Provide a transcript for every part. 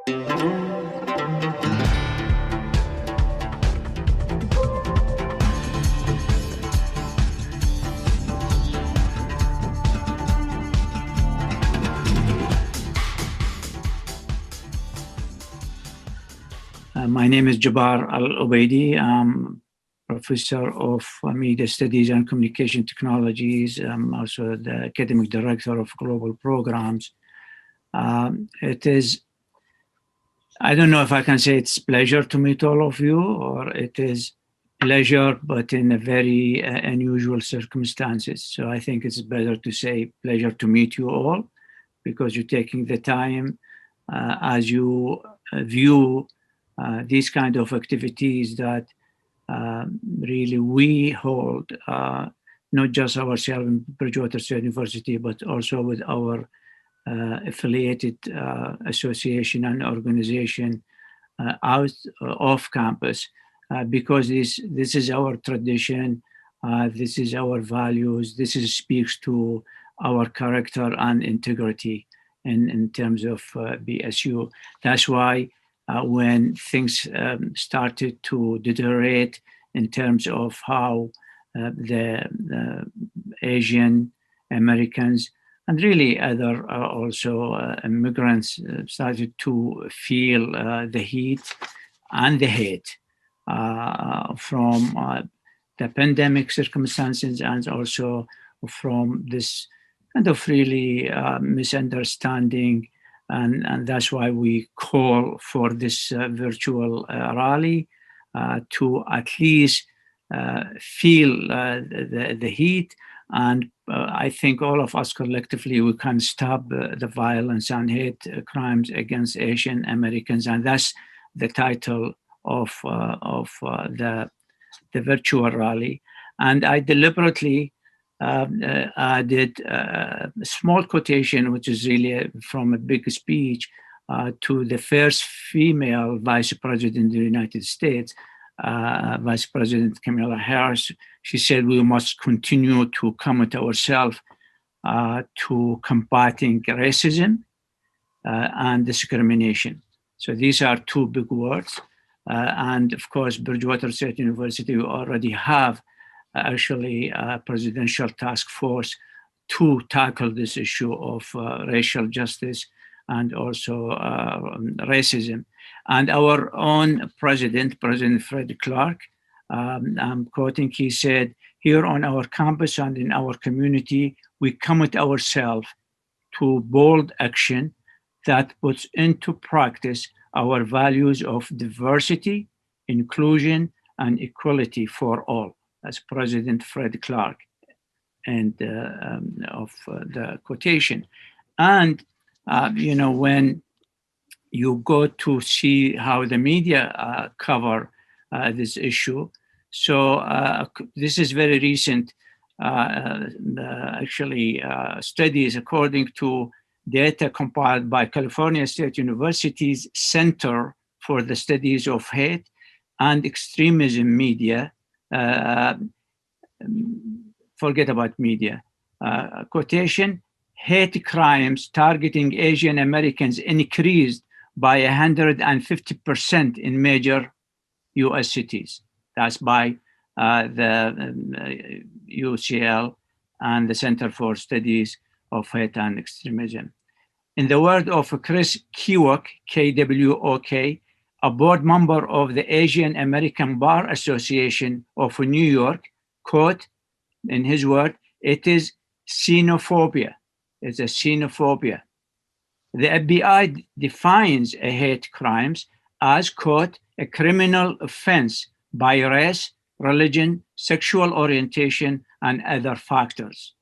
My name is Jabbar Al-Ubaidi. I'm Professor of Media Studies and Communication Technologies. I'm also the Academic Director of Global Programs. It is, I don't know if I can say it's pleasure to meet all of you, or it is pleasure, but in a very unusual circumstances. So I think it's better to say pleasure to meet you all, because you're taking the time as you view these kind of activities that really we hold, not just ourselves in Bridgewater State University, but also with our affiliated association and organization out off campus, because this is our tradition, this is our values, this speaks to our character and integrity in terms of BSU. That's why when things started to deteriorate in terms of how the Asian Americans and really other also immigrants started to feel the heat and the hate from the pandemic circumstances, and also from this kind of really misunderstanding. And that's why we call for this virtual rally to at least feel the heat. And I think all of us collectively, we can stop the violence and hate crimes against Asian Americans. And that's the title of the virtual rally. And I deliberately added a small quotation, which is really from a big speech to the first female vice president of the United States, Vice President Kamala Harris. She said, we must continue to commit ourselves to combating racism and discrimination. So these are two big words. And of course, Bridgewater State University already have actually a presidential task force to tackle this issue of racial justice and also racism. And our own President Fred Clark, I'm quoting, he said, here on our campus and in our community, we commit ourselves to bold action that puts into practice our values of diversity, inclusion, and equality for all. That's President Fred Clark, and of the quotation. And you know, when you go to see how the media cover this issue, so this is very recent. Actually, studies according to data compiled by California State University's Center for the Studies of Hate and Extremism Media. Forget about media. Quotation, hate crimes targeting Asian Americans increased by 150% in major US cities. That's by the UCL and the Center for Studies of Hate and Extremism. In the word of Chris Kwok, Kwok, a board member of the Asian American Bar Association of New York, quote, in his word, it is xenophobia. It's a xenophobia. The FBI defines a hate crimes as, quote, a criminal offense by race, religion, sexual orientation, and other factors.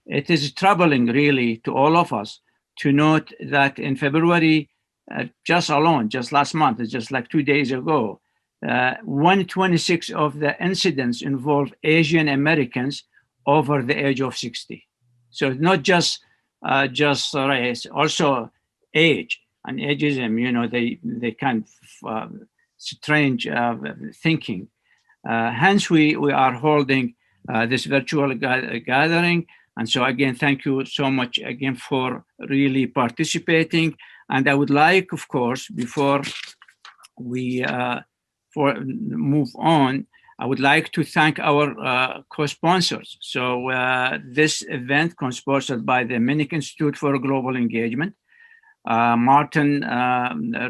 It is troubling, really, to all of us to note that in February, just last month, just like 2 days ago, 126 of the incidents involve Asian Americans over the age of 60. So not just race, also age and ageism. You know, they kind of strange thinking. Hence, we are holding this virtual gathering. And so again, thank you so much again for really participating. And I would like, of course, before we move on, I would like to thank our co-sponsors. So this event co-sponsored by the Munich Institute for Global Engagement, Martin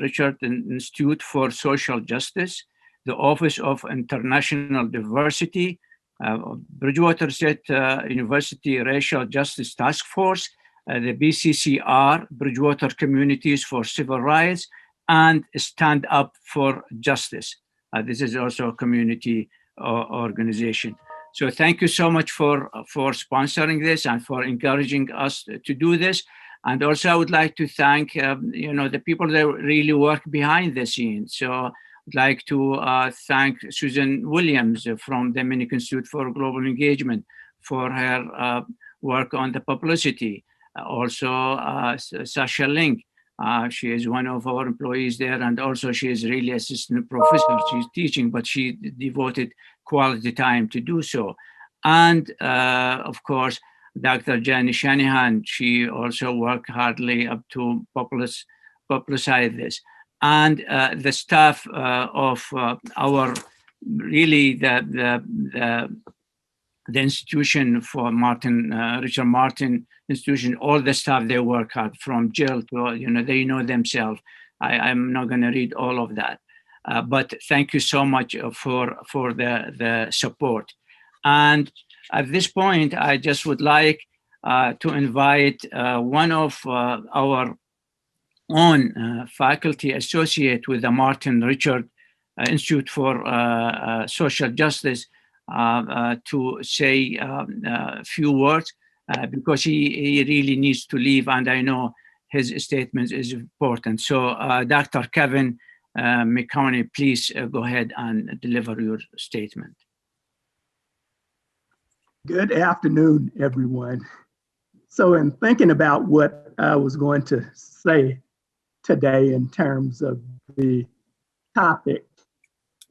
Richard Institute for Social Justice, the Office of International Diversity, Bridgewater State University Racial Justice Task Force, the BCCR, Bridgewater Communities for Civil Rights, and Stand Up for Justice. This is also a community organization. So thank you so much for sponsoring this and for encouraging us to do this. And also I would like to thank the people that really work behind the scenes. So I'd like to thank Susan Williams from the Munich Institute for Global Engagement for her work on the publicity. Also Sasha Link, she is one of our employees there, and also she is really assistant professor. She's teaching, but she devoted quality time to do so. And of course, Dr. Jenny Shanahan, she also worked hardly up to publicize this. And the staff of our, really the institution for Richard Martin Institution, all the staff, they work hard, from Jill to, they know themselves. I'm not going to read all of that. But thank you so much for the support. And at this point, I just would like to invite one of our own faculty associate with the Martin Richard Institute for Social Justice to say a few words because he really needs to leave, and I know his statement is important. So Dr. Kevin McConaughey, please go ahead and deliver your statement. Good afternoon, everyone. So in thinking about what I was going to say today in terms of the topic,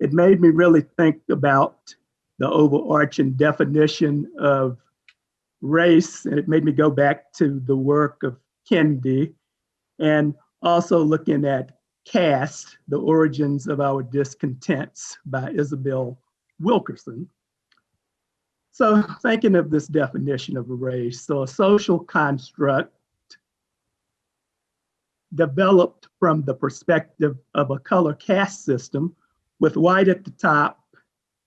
it made me really think about the overarching definition of race, and it made me go back to the work of Kennedy, and also looking at Caste, The Origins of Our Discontents by Isabel Wilkerson. So thinking of this definition of a race, so a social construct developed from the perspective of a color caste system with white at the top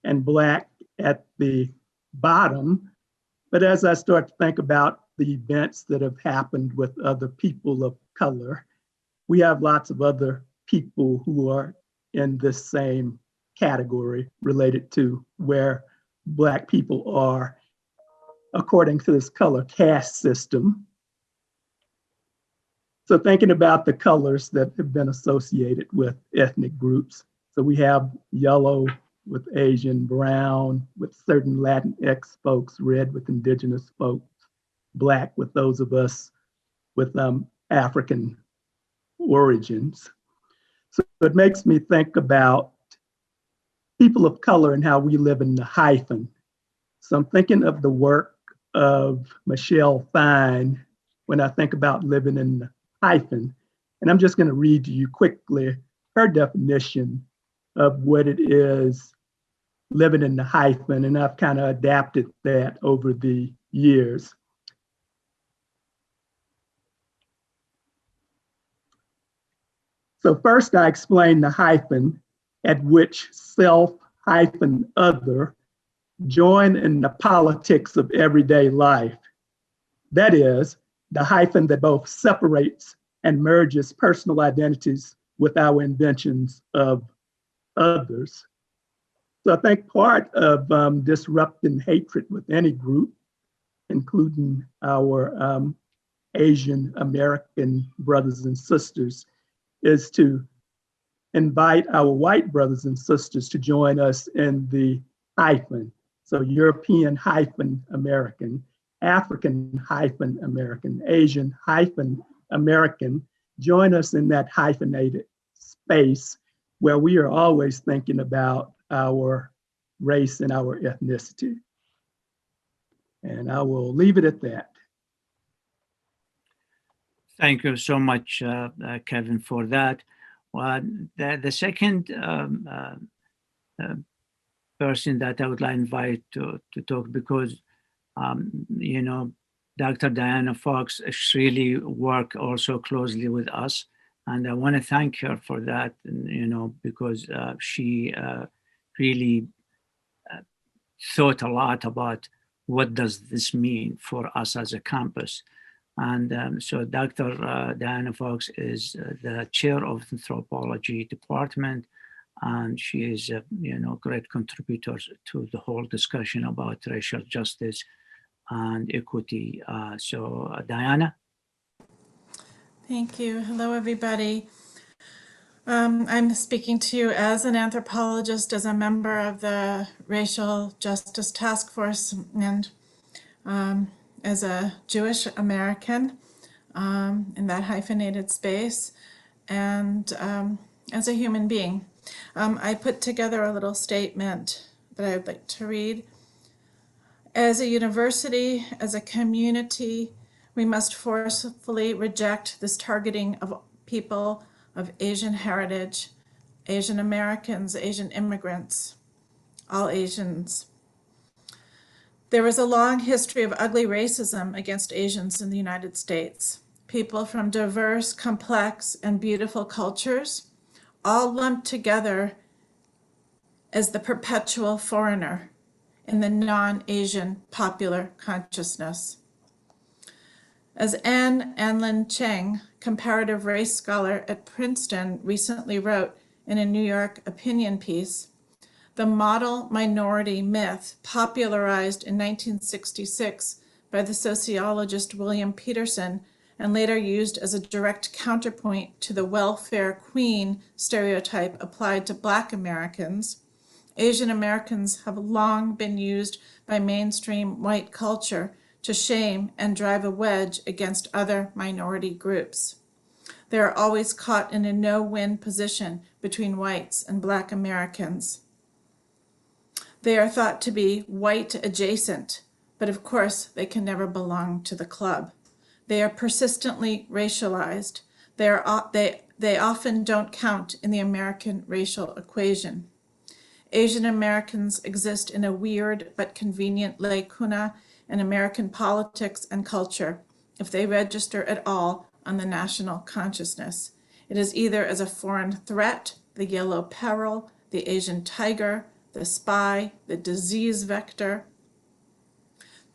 and black at the bottom. But as I start to think about the events that have happened with other people of color, we have lots of other people who are in this same category related to where Black people are according to this color caste system. So thinking about the colors that have been associated with ethnic groups. So we have yellow with Asian, brown with certain Latinx folks, red with indigenous folks, black with those of us with African origins. So it makes me think about people of color and how we live in the hyphen. So I'm thinking of the work of Michelle Fine when I think about living in the hyphen. And I'm just going to read to you quickly her definition of what it is living in the hyphen. And I've kind of adapted that over the years. So first I explain the hyphen at which self hyphen other join in the politics of everyday life. That is, the hyphen that both separates and merges personal identities with our inventions of others. So I think part of disrupting hatred with any group, including our Asian American brothers and sisters, is to invite our white brothers and sisters to join us in the hyphen. So European hyphen American, African hyphen American, Asian hyphen American, join us in that hyphenated space where we are always thinking about our race and our ethnicity. And I will leave it at that. Thank you so much, Kevin, for that. Well, the second uh, person that I would like to invite to talk, because you know, Dr. Diana Fox really worked also closely with us, and I want to thank her for that. You know, because she really thought a lot about what does this mean for us as a campus. And so Dr. Diana Fox is the chair of the anthropology department, and she is a great contributor to the whole discussion about racial justice and equity. Diana. Thank you. Hello, everybody. I'm speaking to you as an anthropologist, as a member of the Racial Justice Task Force, and as a Jewish American in that hyphenated space, and as a human being. I put together a little statement that I would like to read. As a university, as a community, we must forcefully reject this targeting of people of Asian heritage, Asian Americans, Asian immigrants, all Asians. There is a long history of ugly racism against Asians in the United States. People from diverse, complex, and beautiful cultures, all lumped together as the perpetual foreigner in the non-Asian popular consciousness. As Anne Anlin Cheng, comparative race scholar at Princeton, recently wrote in a New York opinion piece, the model minority myth, popularized in 1966 by the sociologist William Peterson and later used as a direct counterpoint to the welfare queen stereotype applied to Black Americans, Asian Americans have long been used by mainstream white culture to shame and drive a wedge against other minority groups. They are always caught in a no-win position between whites and Black Americans. They are thought to be white adjacent, but of course they can never belong to the club. They are persistently racialized. They often don't count in the American racial equation. Asian Americans exist in a weird but convenient lacuna in American politics and culture, if they register at all on the national consciousness. It is either as a foreign threat, the yellow peril, the Asian tiger, the spy, the disease vector.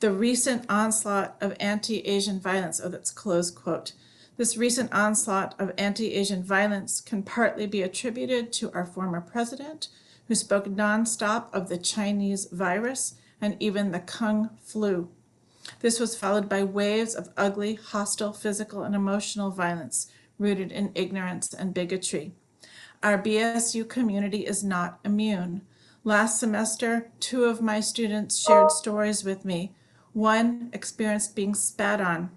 The recent onslaught of anti-Asian violence, that's close quote. This recent onslaught of anti-Asian violence can partly be attributed to our former president, who spoke nonstop of the Chinese virus and even the Kung flu. This was followed by waves of ugly, hostile physical and emotional violence rooted in ignorance and bigotry. Our BSU community is not immune. Last semester, 2 of my students shared stories with me. One experienced being spat on.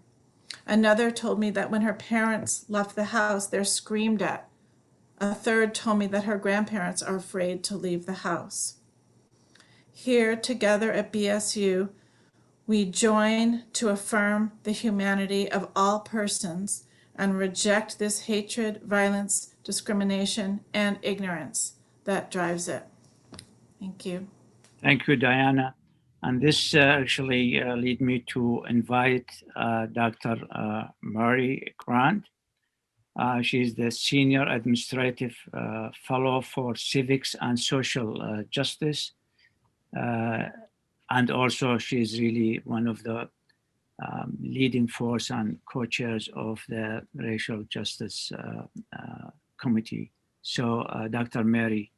Another told me that when her parents left the house, they're screamed at. A third told me that her grandparents are afraid to leave the house. Here, together at BSU, we join to affirm the humanity of all persons and reject this hatred, violence, discrimination, and ignorance that drives it. Thank you. Thank you, Diana. And this actually lead me to invite Dr. Mary Grant. She's the Senior Administrative Fellow for Civics and Social Justice. And also she's really one of the leading force and co-chairs of the Racial Justice Committee. So Dr. Mary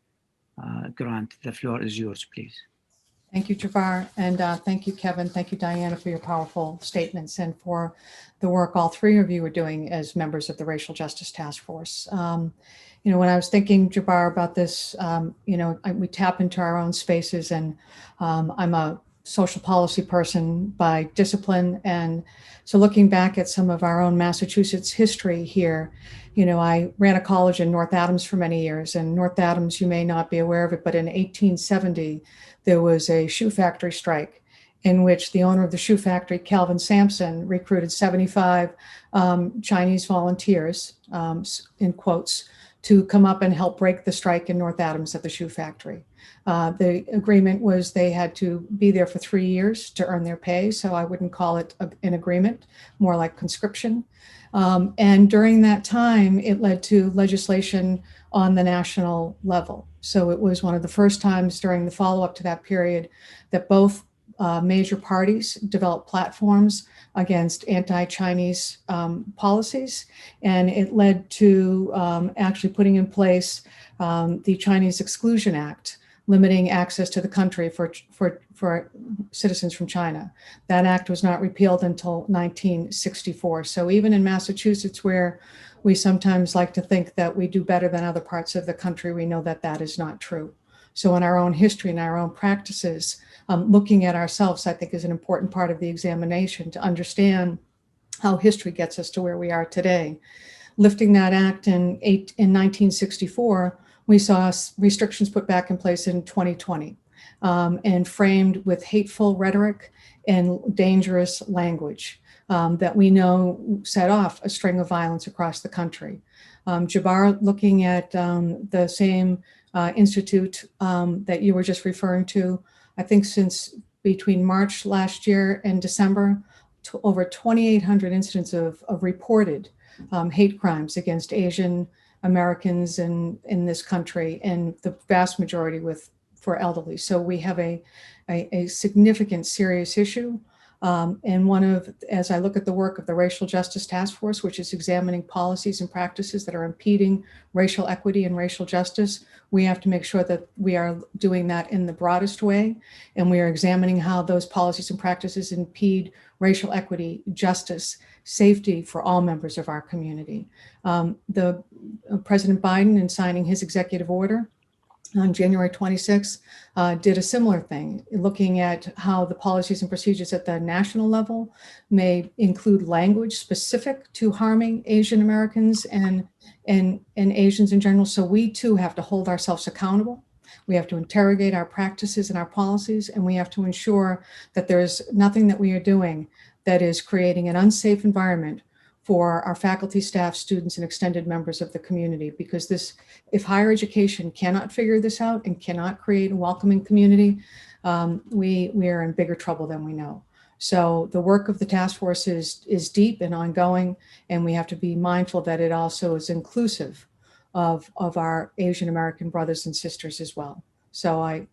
Grant, the floor is yours, please. Thank you, Jafar, and thank you, Kevin. Thank you, Diana, for your powerful statements and for the work all 3 of you are doing as members of the Racial Justice Task Force. You know, when I was thinking, Jafar, about this, you know, we tap into our own spaces, and I'm a social policy person by discipline. And so looking back at some of our own Massachusetts history here, you know, I ran a college in North Adams for many years, and North Adams, you may not be aware of it, but in 1870, there was a shoe factory strike. in which the owner of the shoe factory, Calvin Sampson, recruited 75 Chinese volunteers, in quotes, to come up and help break the strike in North Adams at the shoe factory. The agreement was they had to be there for 3 years to earn their pay, so I wouldn't call it an agreement, more like conscription. And during that time, it led to legislation on the national level. So it was one of the first times during the follow-up to that period that both major parties developed platforms against anti-Chinese policies, and it led to actually putting in place the Chinese Exclusion Act, limiting access to the country for citizens from China. That act was not repealed until 1964. So even in Massachusetts, where we sometimes like to think that we do better than other parts of the country, we know that that is not true. So in our own history and our own practices, looking at ourselves, I think, is an important part of the examination to understand how history gets us to where we are today. Lifting that act in 1964, we saw restrictions put back in place in 2020 and framed with hateful rhetoric and dangerous language that we know set off a string of violence across the country. Jabbar, looking at the same institute that you were just referring to, I think since between March last year and December, over 2,800 incidents of reported hate crimes against Asian Americans in this country, and the vast majority for elderly. So we have a significant, serious issue. And as I look at the work of the Racial Justice Task Force, which is examining policies and practices that are impeding racial equity and racial justice, we have to make sure that we are doing that in the broadest way. And we are examining how those policies and practices impede racial equity, justice, safety for all members of our community. President Biden, in signing his executive order on January 26th, did a similar thing, looking at how the policies and procedures at the national level may include language specific to harming Asian Americans and Asians in general. So we too have to hold ourselves accountable. We have to interrogate our practices and our policies, and we have to ensure that there's nothing that we are doing that is creating an unsafe environment for our faculty, staff, students, and extended members of the community. Because if higher education cannot figure this out and cannot create a welcoming community, we are in bigger trouble than we know. So the work of the task force is deep and ongoing, and we have to be mindful that it also is inclusive of our Asian American brothers and sisters as well. So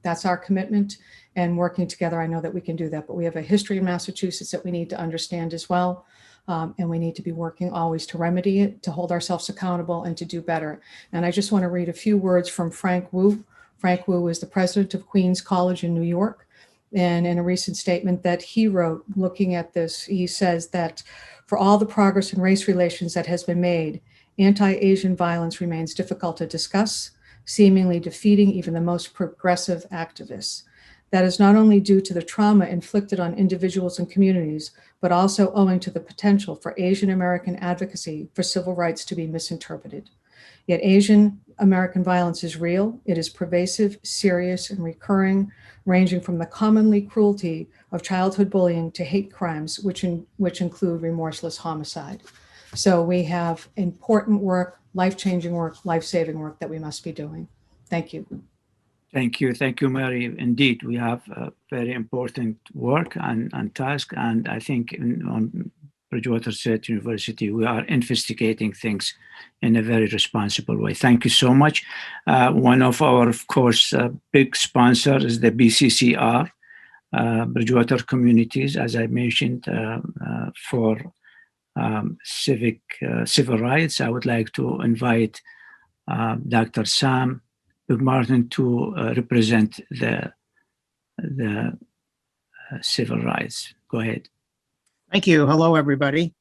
that's our commitment, and working together, I know that we can do that. But we have a history in Massachusetts that we need to understand as well. And we need to be working always to remedy it, to hold ourselves accountable, and to do better. And I just want to read a few words from Frank Wu. Frank Wu is the president of Queens College in New York. And in a recent statement that he wrote looking at this, he says that for all the progress in race relations that has been made, anti-Asian violence remains difficult to discuss, seemingly defeating even the most progressive activists. That is not only due to the trauma inflicted on individuals and communities, but also owing to the potential for Asian American advocacy for civil rights to be misinterpreted. Yet Asian American violence is real, it is pervasive, serious, and recurring, ranging from the commonly cruelty of childhood bullying to hate crimes, which include remorseless homicide. So we have important work, life-changing work, life-saving work that we must be doing. Thank you. Thank you, Mary. Indeed, we have a very important work and task, and I think on Bridgewater State University, we are investigating things in a very responsible way. Thank you so much. One of our, of course, big sponsors is the BCCR, Bridgewater Communities, as I mentioned, for civil rights. I would like to invite Dr. Sam Martin to represent the civil rights. Go ahead. Thank you. Hello, everybody.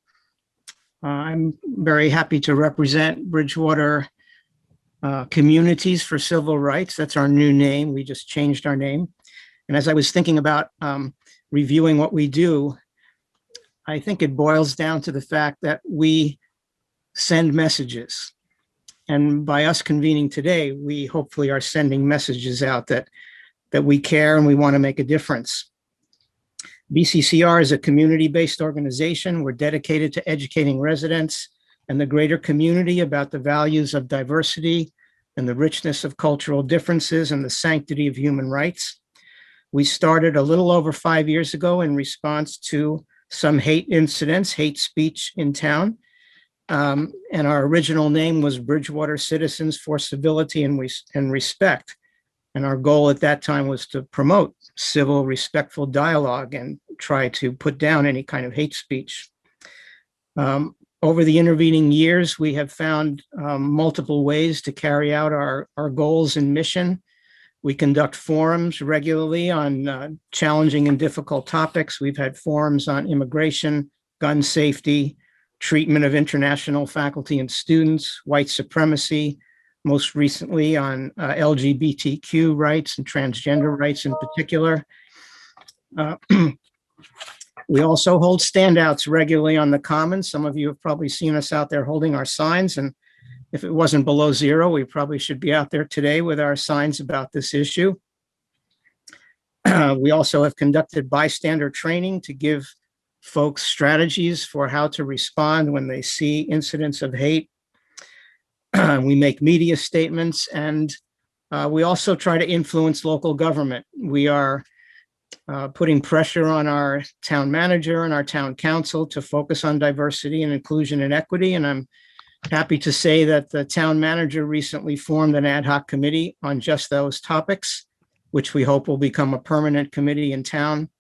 I'm very happy to represent Bridgewater Communities for Civil Rights. That's our new name. We just changed our name. And as I was thinking about reviewing what we do, I think it boils down to the fact that we send messages. And by us convening today, we hopefully are sending messages out that we care and we want to make a difference. BCCR is a community-based organization. We're dedicated to educating residents and the greater community about the values of diversity and the richness of cultural differences and the sanctity of human rights. We started a little over 5 years ago in response to some hate incidents, hate speech in town. And our original name was Bridgewater Citizens for Civility and Respect. And our goal at that time was to promote civil, respectful dialogue and try to put down any kind of hate speech. Over the intervening years, we have found multiple ways to carry out our goals and mission. We conduct forums regularly on challenging and difficult topics. We've had forums on immigration, gun safety, treatment of international faculty and students, white supremacy, most recently on LGBTQ rights and transgender rights in particular. We also hold standouts regularly on the Commons. Some of you have probably seen us out there holding our signs, and if it wasn't below zero, we probably should be out there today with our signs about this issue. We also have conducted bystander training to give folks strategies for how to respond when they see incidents of hate. We make media statements, and we also try to influence local government. We are putting pressure on our town manager and our town council to focus on diversity and inclusion and equity. And I'm happy to say that the town manager recently formed an ad hoc committee on just those topics, which we hope will become a permanent committee in town.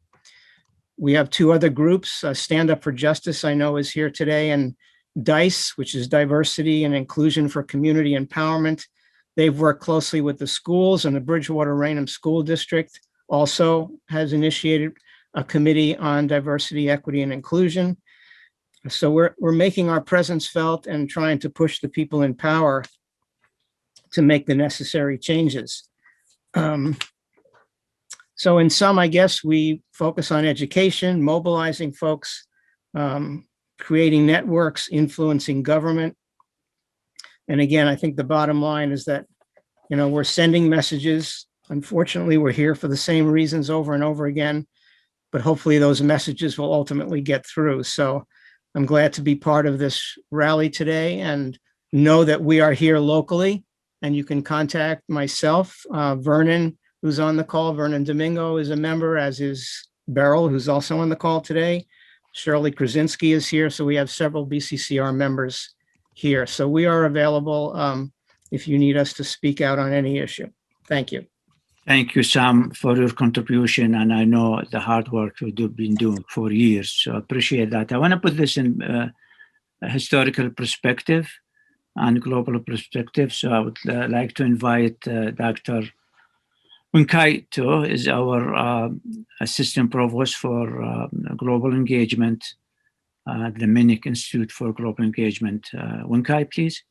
We have two other groups, Stand Up for Justice, I know is here today, and DICE, which is Diversity and Inclusion for Community Empowerment. They've worked closely with the schools, and the Bridgewater-Raynham School District also has initiated a committee on diversity, equity, and inclusion. So we're making our presence felt and trying to push the people in power to make the necessary changes. So in sum, I guess we focus on education, mobilizing folks, creating networks, influencing government. And again, I think the bottom line is that, we're sending messages. Unfortunately, we're here for the same reasons over and over again, but hopefully those messages will ultimately get through. So I'm glad to be part of this rally today and know that we are here locally, and you can contact myself, Vernon, who's on the call. Vernon Domingo is a member, as is Beryl, who's also on the call today. Shirley Krasinski is here. So we have several BCCR members here. So we are available if you need us to speak out on any issue. Thank you. Thank you, Sam, for your contribution. And I know the hard work you've been doing for years. So I appreciate that. I want to put this in a historical perspective and global perspective. So I would like to invite Dr. Winkai To is our Assistant Provost for Global Engagement at the Minnick Institute for Global Engagement. Winkai, please.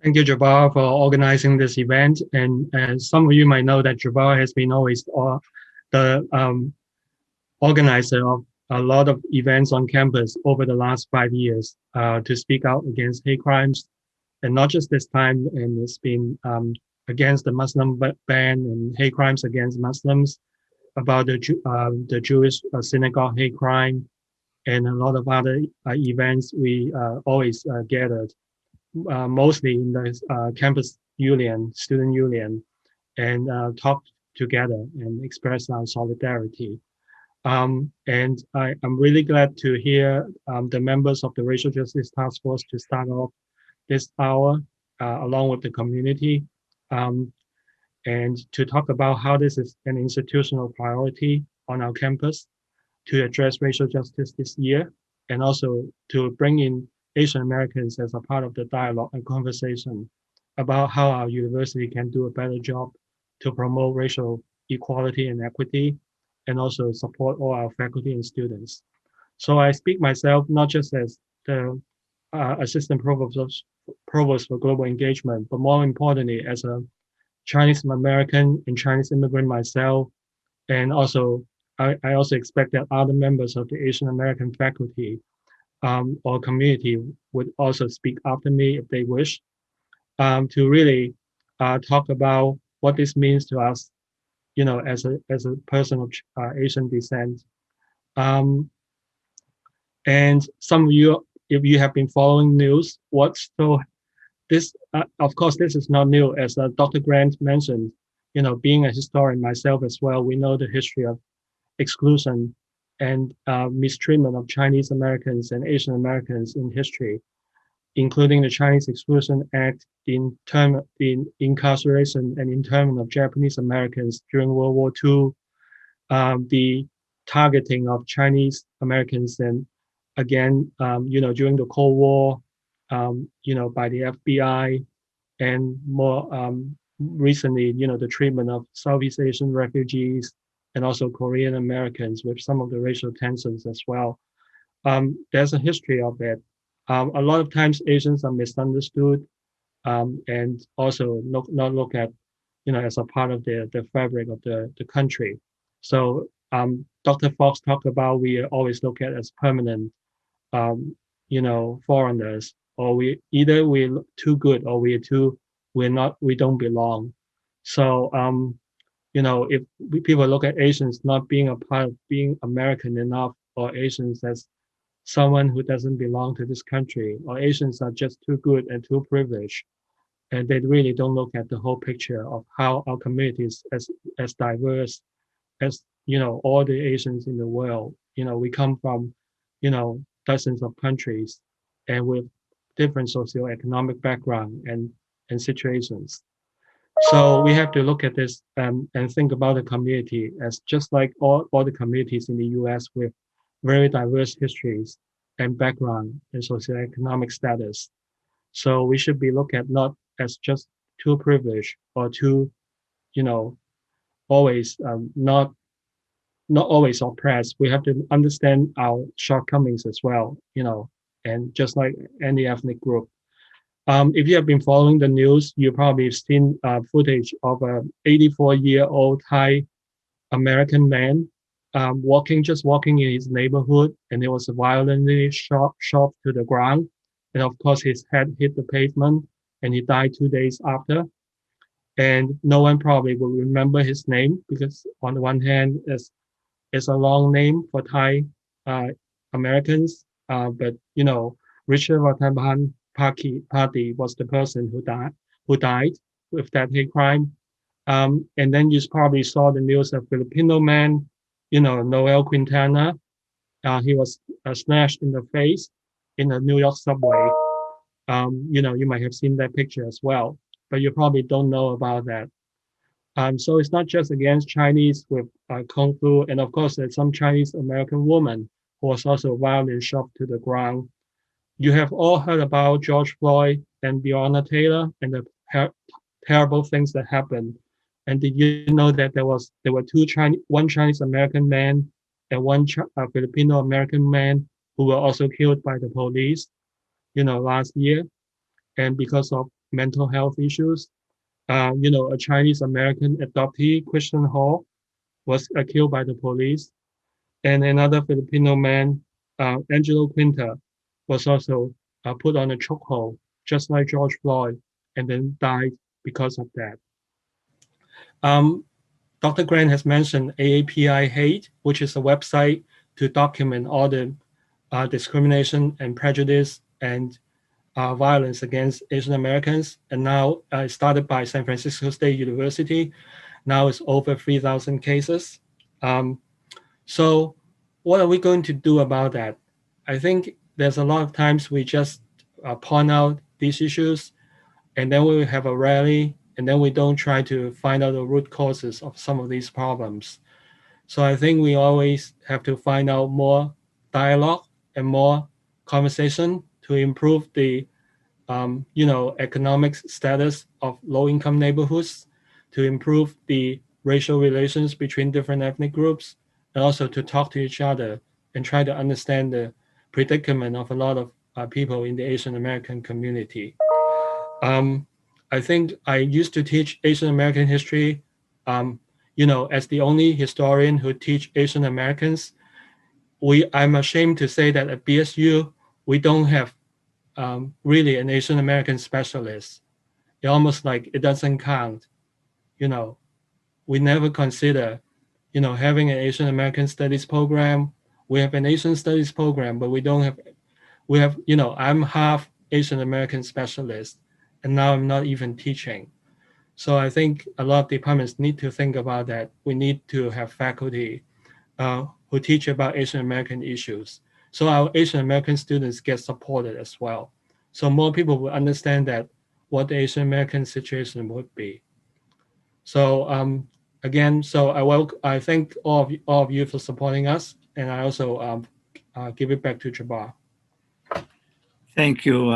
Thank you, Jabbar, for organizing this event. And as some of you might know that Jabbar has been always the organizer of a lot of events on campus over the last 5 years to speak out against hate crimes. And not just this time, and it's been against the Muslim ban and hate crimes against Muslims, about the Jewish synagogue hate crime, and a lot of other events we always gathered. Mostly in the campus union, student union, and talk together and express our solidarity. And I'm really glad to hear the members of the Racial Justice Task Force to start off this hour along with the community and to talk about how this is an institutional priority on our campus to address racial justice this year, and also to bring in Asian Americans as a part of the dialogue and conversation about how our university can do a better job to promote racial equality and equity, and also support all our faculty and students. So I speak myself not just as the Assistant Provost for Global Engagement, but more importantly as a Chinese American and Chinese immigrant myself, and also I also expect that other members of the Asian American faculty or community would also speak after me if they wish, to really talk about what this means to us as a person of Asian descent. Um, and some of you, if you have been following news, this, of course, this is not new, as Dr. Grant mentioned. Being a historian myself as well, we know the history of exclusion and mistreatment of Chinese Americans and Asian Americans in history, including the Chinese Exclusion Act, in incarceration and internment of Japanese Americans during World War II, the targeting of Chinese Americans, and again, during the Cold War, by the FBI, and more recently, the treatment of Southeast Asian refugees and also Korean Americans with some of the racial tensions as well. There's a history of it. A lot of times Asians are misunderstood, and also not looked at, as a part of the fabric of the country. So Dr. Fox talked about we always look at as permanent, foreigners, or we're too good or we don't belong. So if people look at Asians not being a part of being American enough, or Asians as someone who doesn't belong to this country, or Asians are just too good and too privileged, and they really don't look at the whole picture of how our communities as diverse as all the Asians in the world. We come from dozens of countries and with different socioeconomic background and situations. So we have to look at this and think about the community as just like all the communities in the US with very diverse histories and background and socioeconomic status. So we should be looked at not as just too privileged or too, always not always oppressed. We have to understand our shortcomings as well, and just like any ethnic group. If you have been following the news, you probably have seen footage of a 84-year-old Thai American man just walking in his neighborhood, and he was violently shot to the ground. And of course, his head hit the pavement, and he died 2 days after. And no one probably will remember his name because, on the one hand, it's a long name for Thai Americans, but Richard Rataban Party was the person who died with that hate crime. And then you probably saw the news of Filipino man, Noel Quintana. He was slashed in the face in the New York subway. You might have seen that picture as well, but you probably don't know about that. So it's not just against Chinese with Kung Fu, and of course there's some Chinese American woman who was also violently shot to the ground. You have all heard about George Floyd and Breonna Taylor and the terrible things that happened. And did you know that there were one Chinese American man and one Filipino American man who were also killed by the police, last year, and because of mental health issues. A Chinese American adoptee, Christian Hall, was killed by the police, and another Filipino man, Angelo Quinta, was also put on a chokehold, just like George Floyd, and then died because of that. Dr. Grant has mentioned AAPI Hate, which is a website to document all the discrimination and prejudice and violence against Asian Americans. And now it's started by San Francisco State University. Now it's over 3,000 cases. So what are we going to do about that? I think there's a lot of times we just point out these issues, and then we have a rally, and then we don't try to find out the root causes of some of these problems. So I think we always have to find out more dialogue and more conversation to improve the economic status of low-income neighborhoods, to improve the racial relations between different ethnic groups, and also to talk to each other and try to understand the predicament of a lot of people in the Asian American community. I think I used to teach Asian American history, as the only historian who teach Asian Americans. I'm ashamed to say that at BSU, we don't have really an Asian American specialist. It almost like it doesn't count. we never consider, having an Asian American Studies program. We have an Asian Studies program, but we have, I'm half Asian American specialist, and now I'm not even teaching. So I think a lot of departments need to think about that. We need to have faculty who teach about Asian American issues, so our Asian American students get supported as well. So more people will understand that what the Asian American situation would be. So again, so I thank all of you for supporting us, and I also give it back to Jabbar. Thank you,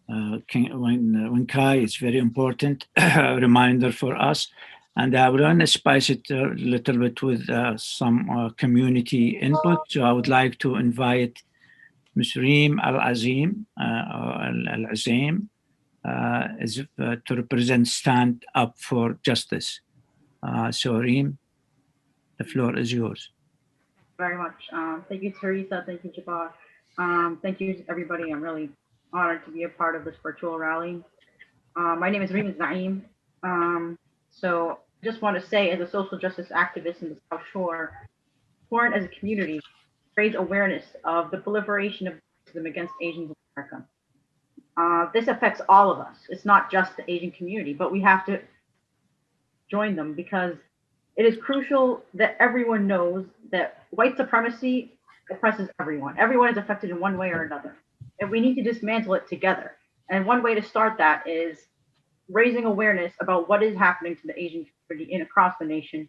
Wen Kai. It's very important reminder for us. And I would want to spice it a little bit with some community input. So I would like to invite Ms. Reem Al-Azim, to represent Stand Up for Justice. So Reem, the floor is yours. Very much. Thank you, Teresa. Thank you, Jabbar. Thank you, everybody. I'm really honored to be a part of this virtual rally. My name is Reem Zaim. So I just want to say, as a social justice activist in the South Shore, important as a community, raise awareness of the proliferation of racism against Asians in America. This affects all of us. It's not just the Asian community, but we have to join them because it is crucial that everyone knows that white supremacy oppresses everyone. Everyone is affected in one way or another, and we need to dismantle it together. And one way to start that is raising awareness about what is happening to the Asian community across the nation.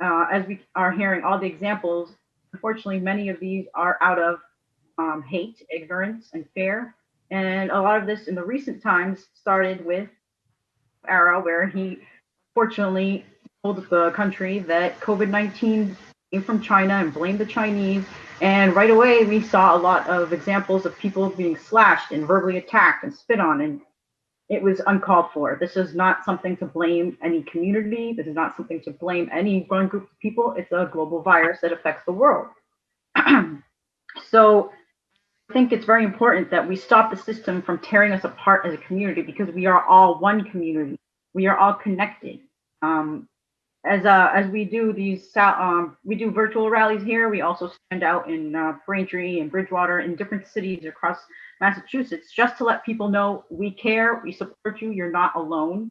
As we are hearing all the examples, unfortunately, many of these are out of hate, ignorance, and fear. And a lot of this in the recent times started with era where he fortunately told the country that COVID-19 came from China and blamed the Chinese. And right away, we saw a lot of examples of people being slashed and verbally attacked and spit on. And it was uncalled for. This is not something to blame any community. This is not something to blame any one group of people. It's a global virus that affects the world. So I think it's very important that we stop the system from tearing us apart as a community because we are all one community. We are all connected. As we do these, we do virtual rallies here. We also stand out in Braintree and Bridgewater in different cities across Massachusetts, just to let people know we care, we support you, you're not alone.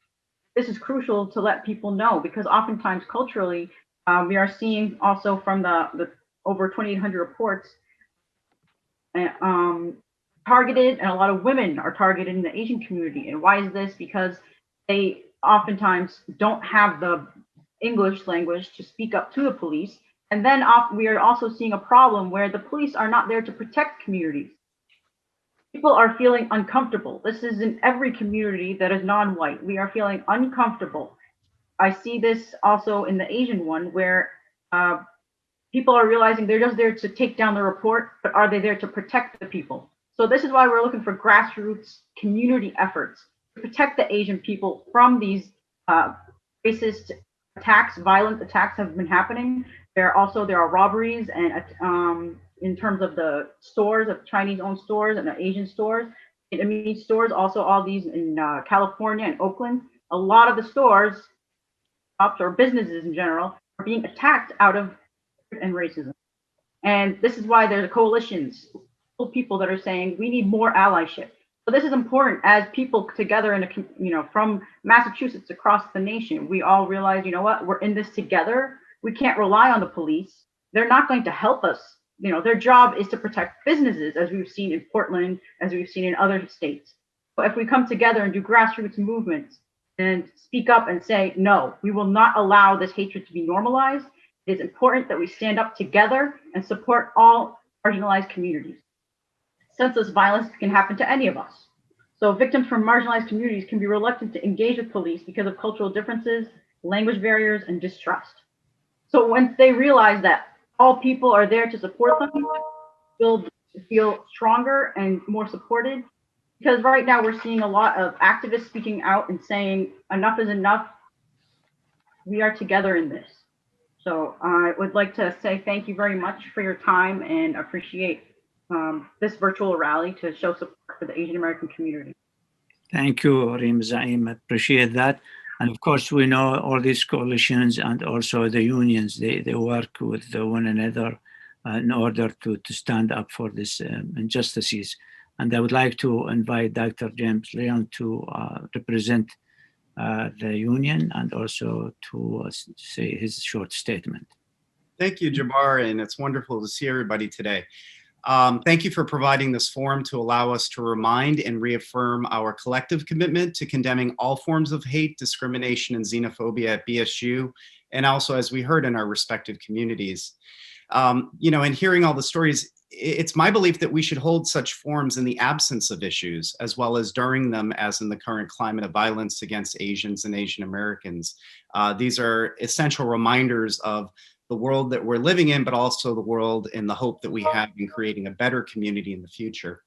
This is crucial to let people know because oftentimes culturally, we are seeing also from the over 2,800 reports, targeted, and a lot of women are targeted in the Asian community. And why is this? Because they oftentimes don't have the English language to speak up to the police. And then we are also seeing a problem where the police are not there to protect communities. People are feeling uncomfortable. This is in every community that is non-white. We are feeling uncomfortable. I see this also in the Asian one where people are realizing they're just there to take down the report, but are they there to protect the people? So this is why we're looking for grassroots community efforts to protect the Asian people from these racist attacks. Violent attacks have been happening. There are robberies and in terms of the stores, of Chinese-owned stores and the Asian stores, Vietnamese stores, also all these in California and Oakland. A lot of the stores, shops or businesses in general, are being attacked out of and racism. And this is why there's coalitions, people that are saying we need more allyship. So this is important as people together in from Massachusetts across the nation, we all realize, you know what, we're in this together. We can't rely on the police. They're not going to help us. Their job is to protect businesses, as we've seen in Portland, as we've seen in other states. But if we come together and do grassroots movements and speak up and say, no, we will not allow this hatred to be normalized, it is important that we stand up together and support all marginalized communities. Senseless violence can happen to any of us. So victims from marginalized communities can be reluctant to engage with police because of cultural differences, language barriers, and distrust. So once they realize that all people are there to support them, they'll feel stronger and more supported. Because right now we're seeing a lot of activists speaking out and saying enough is enough. We are together in this. So I would like to say thank you very much for your time and appreciate this virtual rally to show support for the Asian American community. Thank you, Reem Zaim. I appreciate that. And of course, we know all these coalitions and also the unions, they work with one another in order to stand up for these injustices. And I would like to invite Dr. James Leon to represent the union and also to say his short statement. Thank you, Jabbar, and it's wonderful to see everybody today. Thank you for providing this forum to allow us to remind and reaffirm our collective commitment to condemning all forms of hate, discrimination, and xenophobia at BSU, and also, as we heard, in our respective communities. You know, and hearing all the stories, it's my belief that we should hold such forums in the absence of issues, as well as during them, as in the current climate of violence against Asians and Asian Americans. These are essential reminders of the world that we're living in, but also the world and the hope that we have in creating a better community in the future.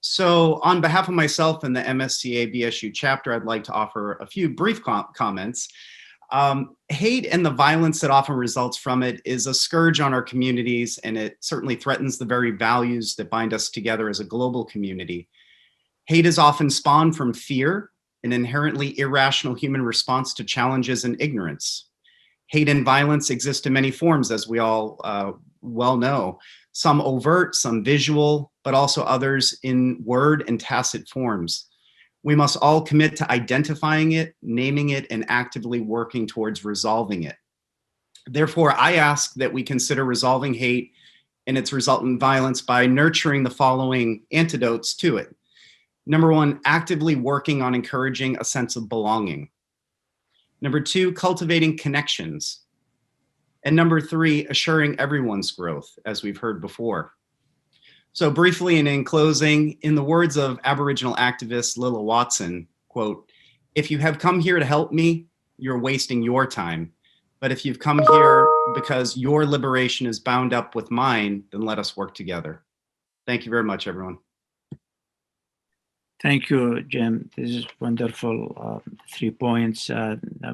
So on behalf of myself and the MSCA BSU chapter, I'd like to offer a few brief comments. Hate and the violence that often results from it is a scourge on our communities, and it certainly threatens the very values that bind us together as a global community. Hate is often spawned from fear, an inherently irrational human response to challenges and ignorance. Hate and violence exist in many forms, as we all well know, some overt, some visual, but also others in word and tacit forms. We must all commit to identifying it, naming it, and actively working towards resolving it. Therefore, I ask that we consider resolving hate and its resultant violence by nurturing the following antidotes to it. Number one, actively working on encouraging a sense of belonging. Number two, cultivating connections. And number three, assuring everyone's growth, as we've heard before. So briefly and in closing, in the words of Aboriginal activist Lilla Watson, quote, "If you have come here to help me, you're wasting your time. But if you've come here because your liberation is bound up with mine, then let us work together." Thank you very much, everyone. Thank you, Jim. This is wonderful. 3 points.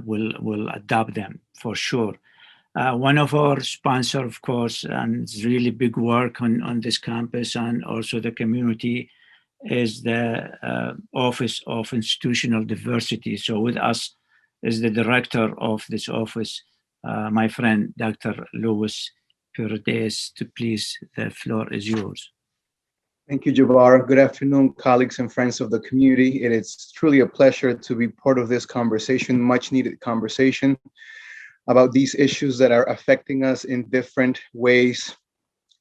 We'll adopt them for sure. One of our sponsors, of course, and it's really big work on this campus and also the community, is the Office of Institutional Diversity. So with us is the director of this office, my friend, Dr. Louis Paredes. Please, the floor is yours. Thank you, Jabbar. Good afternoon, colleagues and friends of the community. It is truly a pleasure to be part of this conversation, much needed conversation about these issues that are affecting us in different ways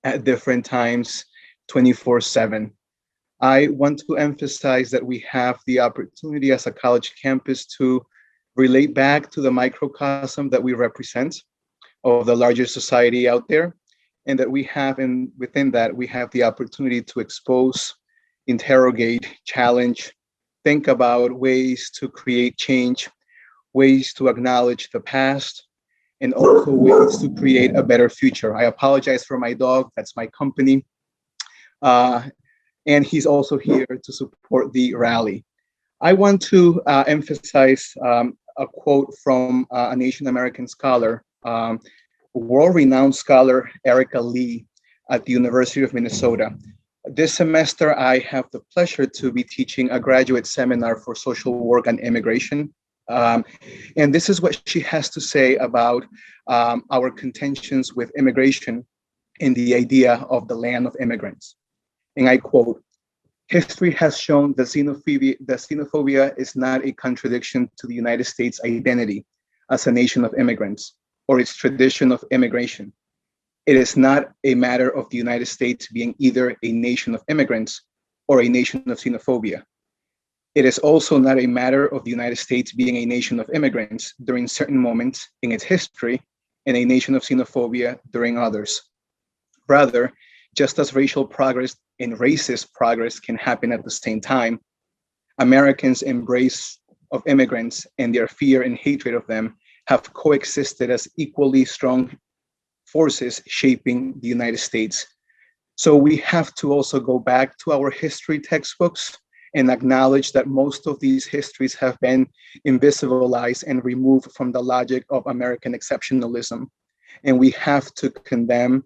at different times, 24/7. I want to emphasize that we have the opportunity as a college campus to relate back to the microcosm that we represent of the larger society out there, and that we have, and within that, we have the opportunity to expose, interrogate, challenge, think about ways to create change, ways to acknowledge the past, and also ways to create a better future. I apologize for my dog, that's my company. And he's also here to support the rally. I want to emphasize a quote from an Asian American scholar, world-renowned scholar Erica Lee at the University of Minnesota. This semester, I have the pleasure to be teaching a graduate seminar for social work and immigration. And this is what she has to say about our contentions with immigration and the idea of the land of immigrants. And I quote, "History has shown that xenophobia is not a contradiction to the United States' identity as a nation of immigrants or its tradition of immigration. It is not a matter of the United States being either a nation of immigrants or a nation of xenophobia. It is also not a matter of the United States being a nation of immigrants during certain moments in its history and a nation of xenophobia during others. Rather, just as racial progress and racist progress can happen at the same time, Americans' embrace of immigrants and their fear and hatred of them have coexisted as equally strong forces shaping the United States. So we have to also go back to our history textbooks and acknowledge that most of these histories have been invisibilized and removed from the logic of American exceptionalism. And we have to condemn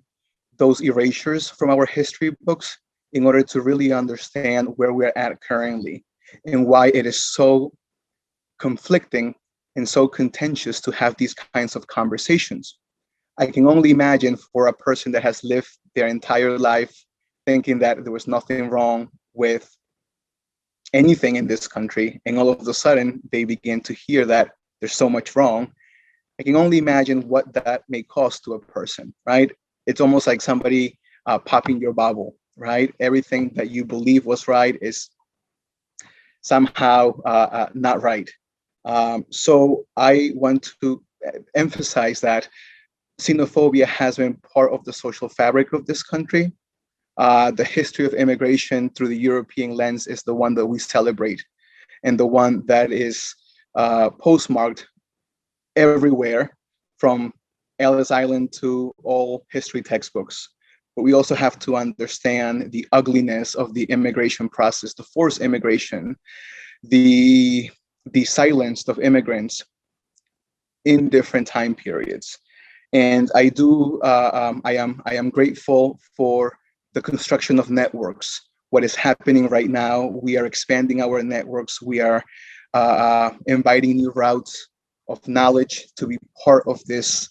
those erasures from our history books in order to really understand where we're at currently and why it is so conflicting and so contentious to have these kinds of conversations. I can only imagine for a person that has lived their entire life thinking that there was nothing wrong with anything in this country, and all of a sudden they begin to hear that there's so much wrong. I can only imagine what that may cause to a person, right? It's almost like somebody popping your bubble, right? Everything that you believe was right is somehow not right. So I want to emphasize that xenophobia has been part of the social fabric of this country. The history of immigration through the European lens is the one that we celebrate, and the one that is postmarked everywhere, from Ellis Island to all history textbooks. But we also have to understand the ugliness of the immigration process, the forced immigration, the silence of immigrants in different time periods. And I am grateful for the construction of networks. What is happening right now, we are expanding our networks. We are inviting new routes of knowledge to be part of this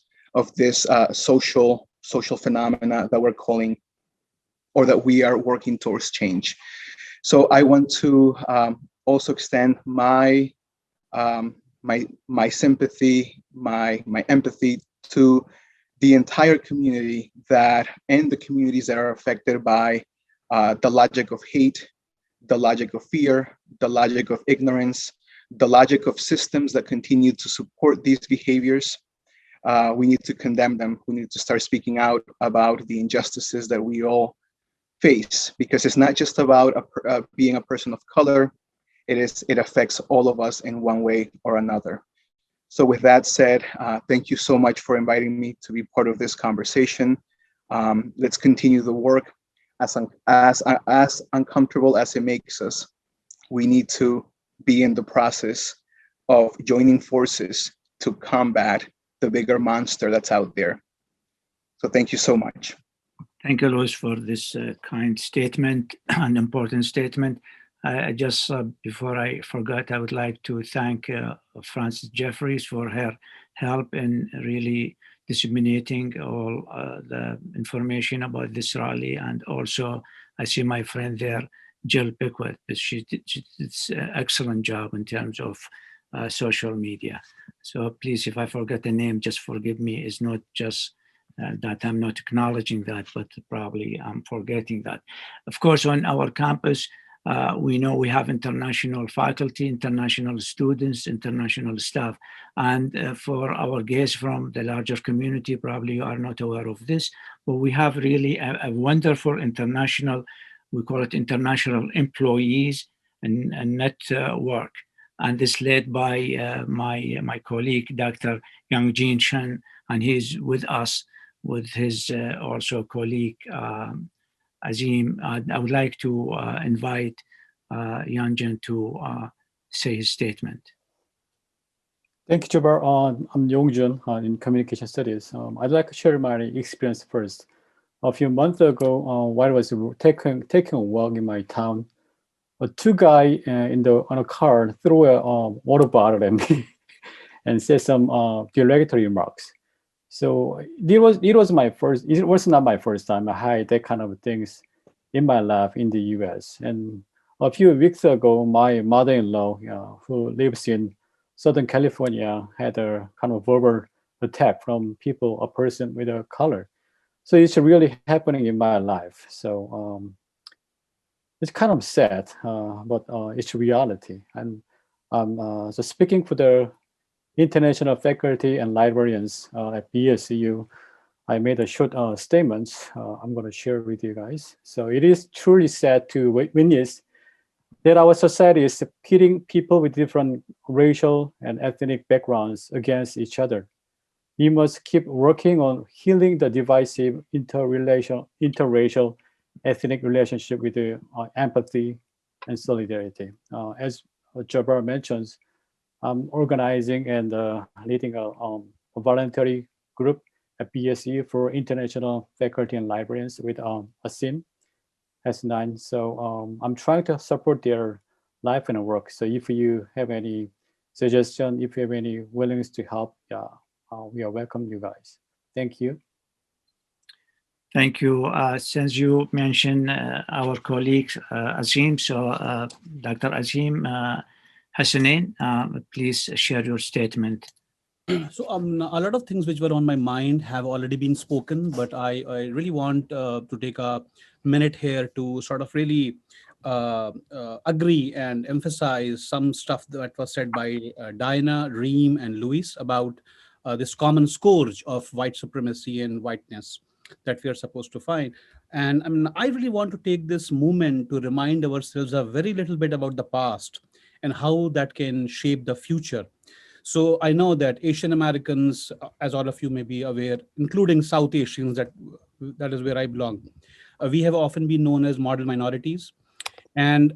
social phenomena that we're calling, or that we are working towards change. So I want to also extend my sympathy, my empathy to the entire community and the communities that are affected by the logic of hate, the logic of fear, the logic of ignorance, the logic of systems that continue to support these behaviors. We need to condemn them. We need to start speaking out about the injustices that we all face, because it's not just about being a person of color. It affects all of us in one way or another. So with that said, thank you so much for inviting me to be part of this conversation. Let's continue the work. As uncomfortable as it makes us, we need to be in the process of joining forces to combat the bigger monster that's out there. So thank you so much. Thank you, Luis, for this kind statement, an important statement. Just before I forget, I would like to thank Frances Jeffries for her help in really disseminating all the information about this rally. And also, I see my friend there, Jill Pickwick. She did an excellent job in terms of social media. So please, if I forget the name, just forgive me. It's not just that I'm not acknowledging that, but probably I'm forgetting that. Of course, on our campus, we know we have international faculty, international students, international staff. And for our guests from the larger community, probably you are not aware of this, but we have really a wonderful international, we call it international employees and network. And this led by my colleague, Dr. Youngjin Chen, and he's with us with his also colleague, Azim. I would like to invite Youngjin to say his statement. Thank you, Jabbar. I'm Yongjun in Communication Studies. I'd like to share my experience first. A few months ago, while I was taking a walk in my town, two guys on a car threw a water bottle at me and said some derogatory remarks. So it was my first. It was not my first time I had that kind of things in my life in the U.S. And a few weeks ago, my mother-in-law, who lives in Southern California, had a kind of verbal attack from a person with a color. So it's really happening in my life. So it's kind of sad, but it's reality. And so speaking for the international faculty and librarians at BSU, I made a short statement I'm going to share with you guys. So it is truly sad to witness that our society is pitting people with different racial and ethnic backgrounds against each other. We must keep working on healing the divisive interracial ethnic relationship with empathy and solidarity. As Jabbar mentions, I'm organizing and leading a voluntary group at BSU for international faculty and librarians with Asim S9. So I'm trying to support their life and work. So if you have any suggestion, if you have any willingness to help, yeah, we are welcome you guys. Thank you. Thank you. Since you mentioned our colleague Azim, so Dr. Azim Hassanein, please share your statement. So a lot of things which were on my mind have already been spoken, but I really want to take a minute here to sort of really agree and emphasize some stuff that was said by Diana, Reem, and Luis about this common scourge of white supremacy and whiteness that we are supposed to find. And I mean, I really want to take this moment to remind ourselves a very little bit about the past and how that can shape the future. So I know that Asian Americans, as all of you may be aware, including South Asians, that is where I belong, we have often been known as model minorities. And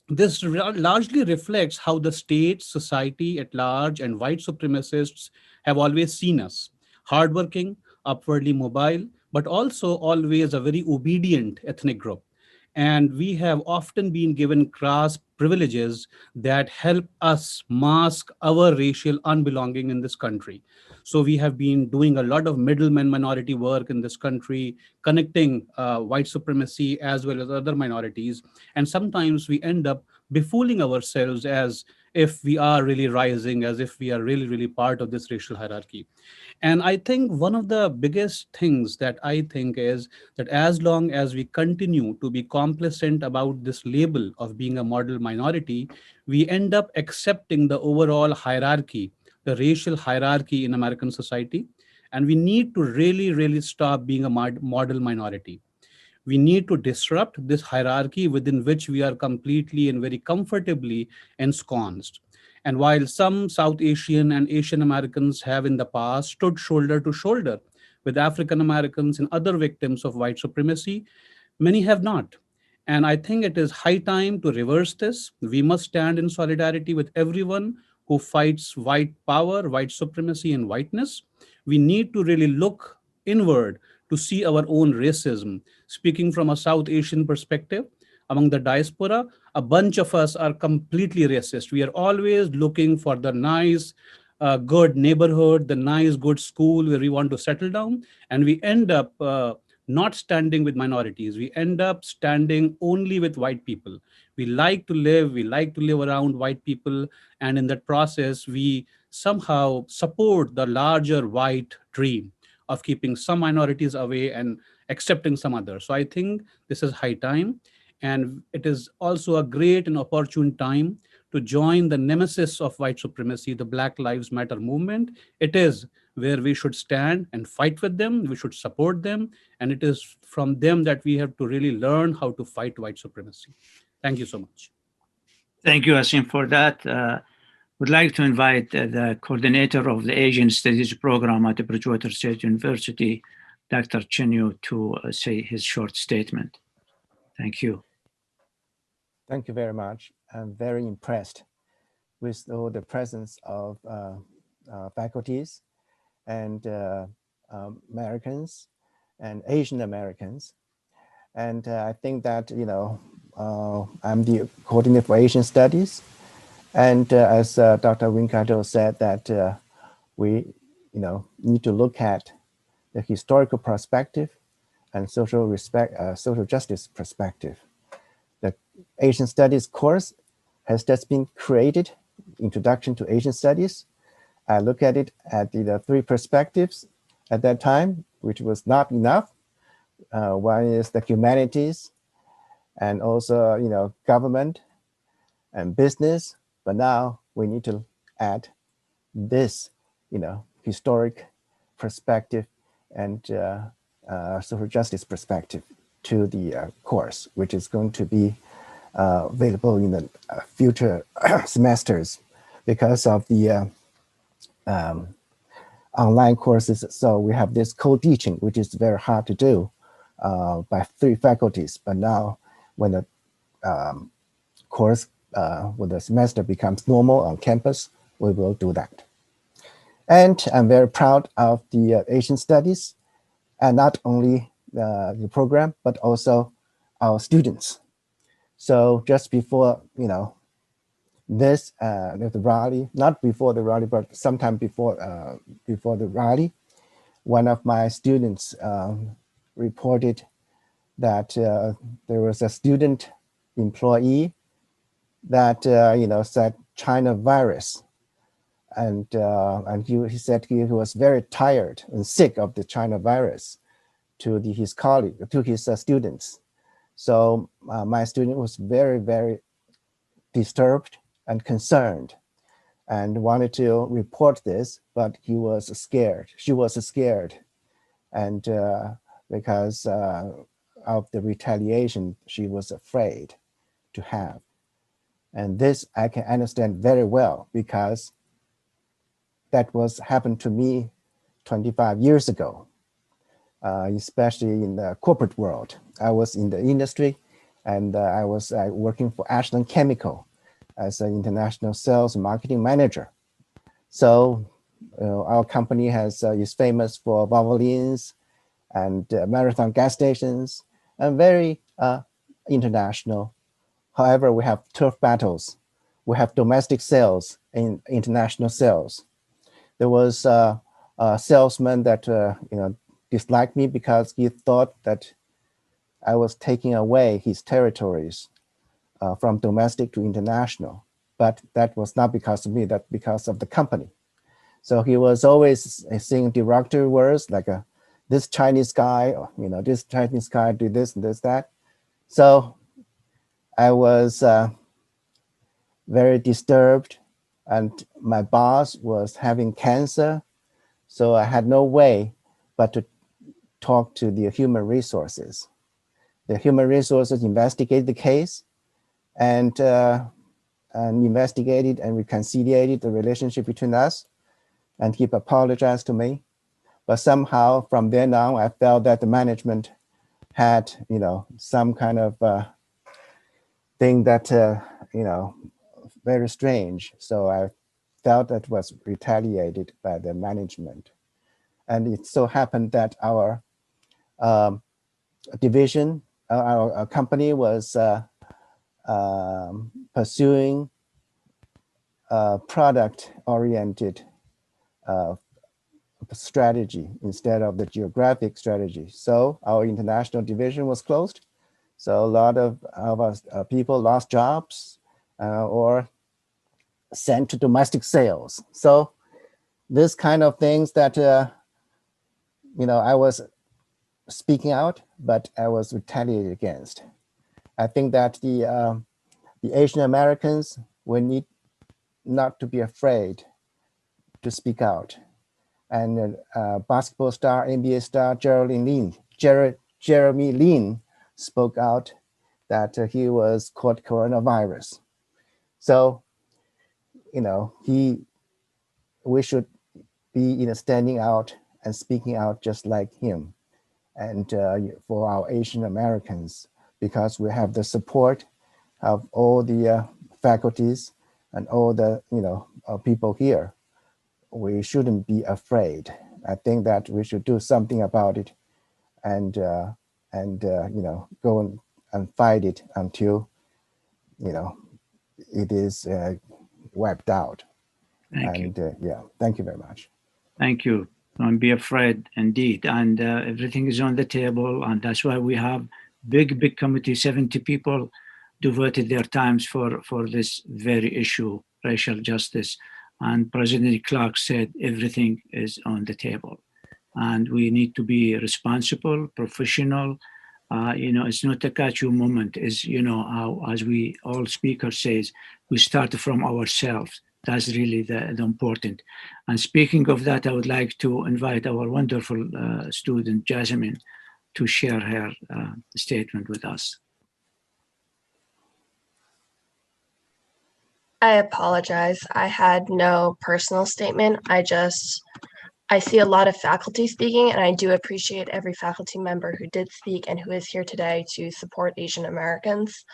this largely reflects how the state, society at large, and white supremacists have always seen us: hardworking, upwardly mobile, but also always a very obedient ethnic group. And we have often been given crass privileges that help us mask our racial unbelonging in this country. So we have been doing a lot of middleman minority work in this country, connecting white supremacy as well as other minorities. And sometimes we end up befooling ourselves as if we are really rising, as if we are really, really part of this racial hierarchy. And I think one of the biggest things that I think is that as long as we continue to be complacent about this label of being a model minority, we end up accepting the overall hierarchy, the racial hierarchy in American society. And we need to really, really stop being a model minority. We need to disrupt this hierarchy within which we are completely and very comfortably ensconced. And while some South Asian and Asian Americans have in the past stood shoulder to shoulder with African Americans and other victims of white supremacy, many have not. And I think it is high time to reverse this. We must stand in solidarity with everyone who fights white power, white supremacy, and whiteness. We need to really look inward to see our own racism. Speaking from a South Asian perspective, among the diaspora, a bunch of us are completely racist. We are always looking for the nice, good neighborhood, the nice, good school where we want to settle down. And we end up not standing with minorities. We end up standing only with white people. We like to live around white people. And in that process, we somehow support the larger white dream of keeping some minorities away and accepting some others. So I think this is high time. And it is also a great and opportune time to join the nemesis of white supremacy, the Black Lives Matter movement. It is where we should stand and fight with them. We should support them. And it is from them that we have to really learn how to fight white supremacy. Thank you so much. Thank you, Asim, for that. Would like to invite the coordinator of the Asian Studies program at the Bridgewater State University, Dr. Chenyu, to say his short statement. Thank you. Thank you very much. I'm very impressed with all the presence of faculties and Americans and Asian Americans. And I think that, I'm the coordinator for Asian Studies. And as Dr. Winkato said, that we, need to look at the historical perspective and social justice perspective. The Asian Studies course has just been created, Introduction to Asian Studies. I look at it at the three perspectives at that time, which was not enough. One is the humanities, and also, government and business. But now we need to add this, historic perspective and social justice perspective to the course, which is going to be available in the future semesters because of the online courses. So we have this co-teaching, which is very hard to do by three faculties. But now when the course, when the semester becomes normal on campus, we will do that. And I'm very proud of the Asian Studies, and not only the program, but also our students. So just before, the rally, not before the rally, but sometime before the rally, one of my students reported that there was a student employee that said China virus, and he said he was very tired and sick of the China virus to his colleague, to his students. So my student was very, very disturbed and concerned and wanted to report this, but he was scared. She was scared, and because of the retaliation she was afraid to have. And this I can understand very well, because that was happened to me 25 years ago, especially in the corporate world. I was in the industry, and I was working for Ashland Chemical as an international sales and marketing manager. So our company is famous for Valvolines and marathon gas stations, and very international. However, we have turf battles. We have domestic sales and international sales. There was a salesman that disliked me because he thought that I was taking away his territories from domestic to international. But that was not because of me, that's because of the company. So he was always saying derogatory words like this Chinese guy, or this Chinese guy do this and this, that. So I was very disturbed, and my boss was having cancer. So I had no way but to talk to the human resources. The human resources investigated the case and investigated and reconciliated the relationship between us, and he apologized to me. But somehow from then on, I felt that the management had, some kind of thing that, very strange. So I felt that was retaliated by the management. And it so happened that our division, our company was pursuing a product-oriented strategy instead of the geographic strategy. So our international division was closed. So a lot of us people lost jobs or sent to domestic sales. So this kind of things that, I was speaking out, but I was retaliated against. I think that the Asian Americans will need not to be afraid to speak out. And basketball star, NBA star Jeremy Lin spoke out that he was caught coronavirus. So, we should be standing out and speaking out just like him. And for our Asian Americans, because we have the support of all the faculties and all the people here, we shouldn't be afraid. I think that we should do something about it, and go and fight it until it is wiped out. Thank you. Thank you very much. Thank you. Don't be afraid, indeed. And everything is on the table, and that's why we have big committee, 70 people devoted their times for this very issue, racial justice. And President Clark said everything is on the table. And we need to be responsible, professional. It's not a catch-you moment. It's, how, as we all speakers says, we start from ourselves. That's really the important. And speaking of that, I would like to invite our wonderful student, Jasmine, to share her statement with us. I apologize. I had no personal statement. I see a lot of faculty speaking, and I do appreciate every faculty member who did speak and who is here today to support Asian Americans.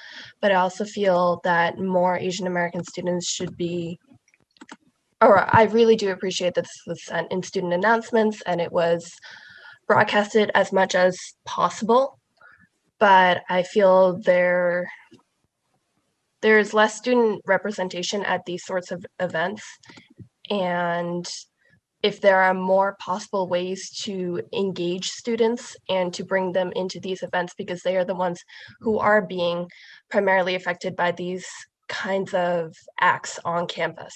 But I also feel that more Asian American students should be, or I really do appreciate that this was sent in student announcements and it was broadcasted as much as possible. But I feel there there's less student representation at these sorts of events. And if there are more possible ways to engage students and to bring them into these events, because they are the ones who are being primarily affected by these kinds of acts on campus.